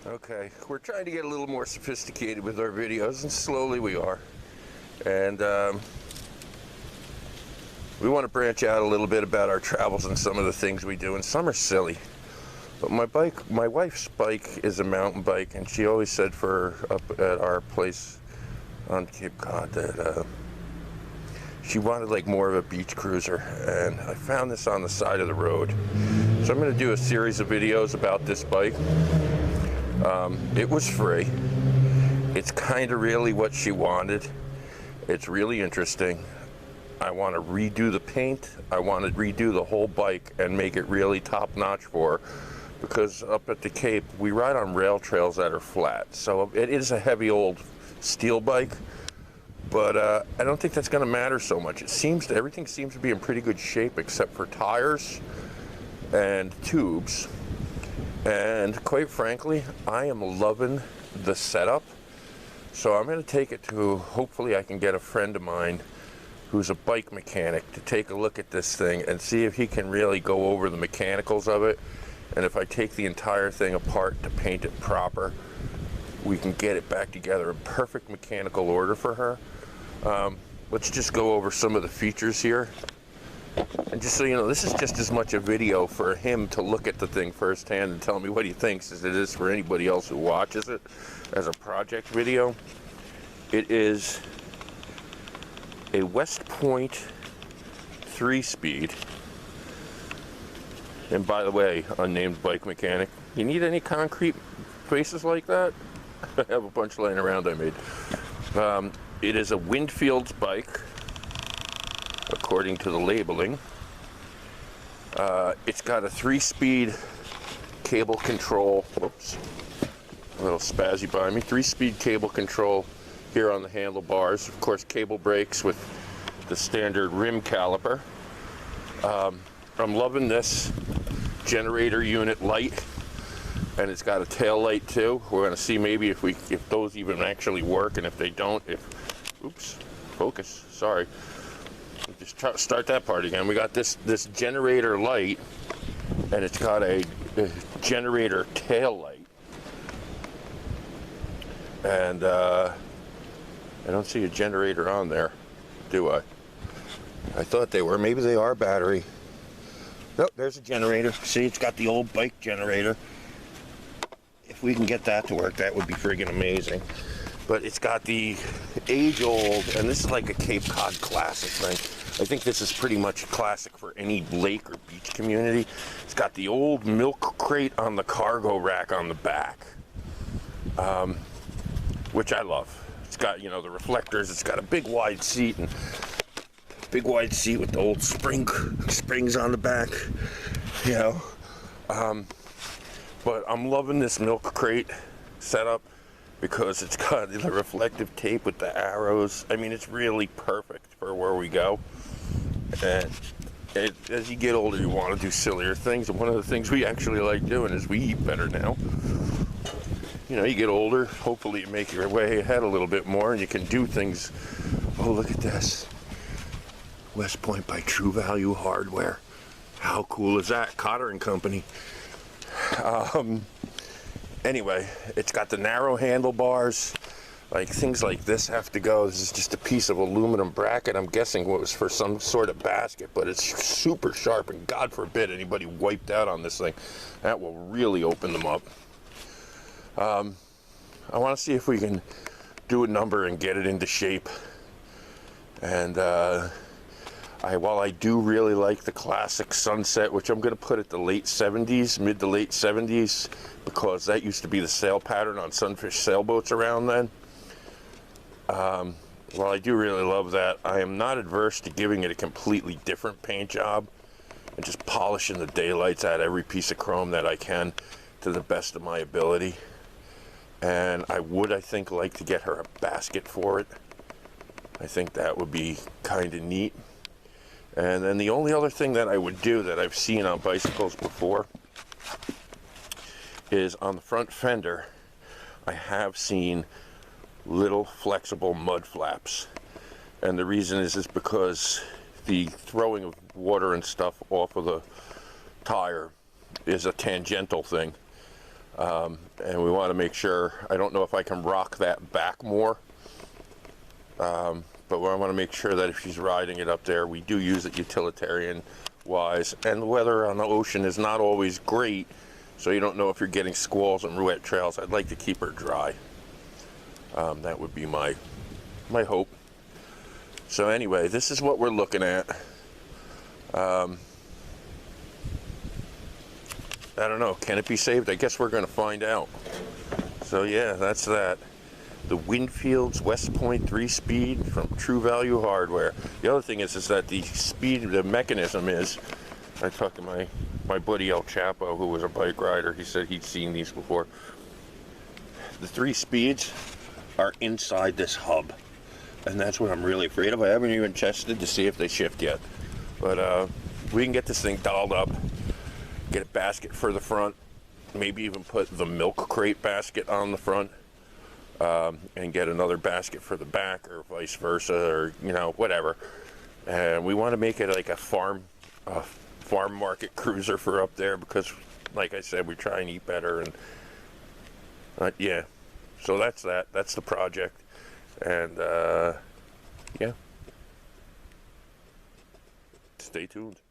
Okay, we're trying to get a little more sophisticated with our videos, and slowly we are. And we want to branch out a little bit about our travels and some of the things we do, and some are silly. But my wife's bike is a mountain bike, and she always said for up at our place on Cape Cod that she wanted like more of a beach cruiser, and I found this on the side of the road. So I'm going to do a series of videos about this bike. It was free. It's kind of really what she wanted. It's really interesting. I want to redo the paint. I want to redo the whole bike and make it really top-notch for her, because up at the Cape we ride on rail trails that are flat. So it is a heavy old steel bike, but I don't think that's going to matter so much. Everything seems to be in pretty good shape except for tires and tubes. And quite frankly, I am loving the setup. So I'm going to take it to, hopefully I can get a friend of mine who's a bike mechanic to take a look at this thing and see if he can really go over the mechanicals of it. And if I take the entire thing apart to paint it proper, we can get it back together in perfect mechanical order for her. Let's just go over some of the features here. And just so you know, this is just as much a video for him to look at the thing firsthand and tell me what he thinks as it is for anybody else who watches it as a project video. It is a West Point 3-speed. And by the way, unnamed bike mechanic, you need any concrete faces like that? I have a bunch laying around I made. It is a Westfields bike, according to the labeling. It's got a 3-speed cable control. Whoops, a little spazzy by me. 3-speed cable control here on the handlebars. Of course, cable brakes with the standard rim caliper. I'm loving this generator unit light, and it's got a tail light too. We're going to see maybe if those even actually work, and if they don't, oops, focus. Sorry. Just start that part again. We got this generator light, and it's got a generator tail light, and I don't see a generator on there, do I? I thought they were. Maybe they are battery. Oh, there's a generator. See, it's got the old bike generator. If we can get that to work, that would be friggin' amazing. But it's got the age-old, and this is like a Cape Cod classic thing. I think this is pretty much a classic for any lake or beach community. It's got the old milk crate on the cargo rack on the back, which I love. It's got, you know, the reflectors. It's got a big wide seat, and big wide seat with the old springs on the back, you know. But I'm loving this milk crate setup because it's got the reflective tape with the arrows. I mean, it's really perfect for where we go. And as you get older, you want to do sillier things. And one of the things we actually like doing is we eat better now. You know, you get older, hopefully you make your way ahead a little bit more and you can do things. Oh, look at this. West Point by True Value Hardware. How cool is that? Cotter and Company. Anyway, it's got the narrow handlebars. Like, things like this have to go. This is just a piece of aluminum bracket. I'm guessing what was for some sort of basket, but it's super sharp, and God forbid anybody wiped out on this thing. That will really open them up. I want to see if we can do a number and get it into shape. And while I do really like the classic Sunset, which I'm going to put at the late 70s, mid to late 70s, because that used to be the sail pattern on Sunfish sailboats around then. While I do really love that, I am not adverse to giving it a completely different paint job and just polishing the daylights out of every piece of chrome that I can to the best of my ability. And I think, like to get her a basket for it. I think that would be kind of neat. And then the only other thing that I would do that I've seen on bicycles before is on the front fender, I have seen little flexible mud flaps. And the reason is because the throwing of water and stuff off of the tire is a tangential thing. And we want to make sure, I don't know if I can rock that back more, but I want to make sure that if she's riding it up there, we do use it utilitarian wise. And the weather on the ocean is not always great, so you don't know if you're getting squalls and wet trails. I'd like to keep her dry. That would be my hope. So anyway, this is what we're looking at. I don't know, can it be saved? I guess we're going to find out. So yeah, that's that. The Westfields West Point 3-speed from True Value Hardware. The other thing is that the speed, the mechanism is, I talked to my buddy El Chapo, who was a bike rider. He said he'd seen these before. The 3 speeds are inside this hub, and that's what I'm really afraid of. I haven't even tested to see if they shift yet, but we can get this thing dialed up, get a basket for the front, maybe even put the milk crate basket on the front, and get another basket for the back, or vice versa, or you know, whatever. And we want to make it like a farm market cruiser for up there, because like I said, we try and eat better. And yeah, so that's the project. And yeah, stay tuned.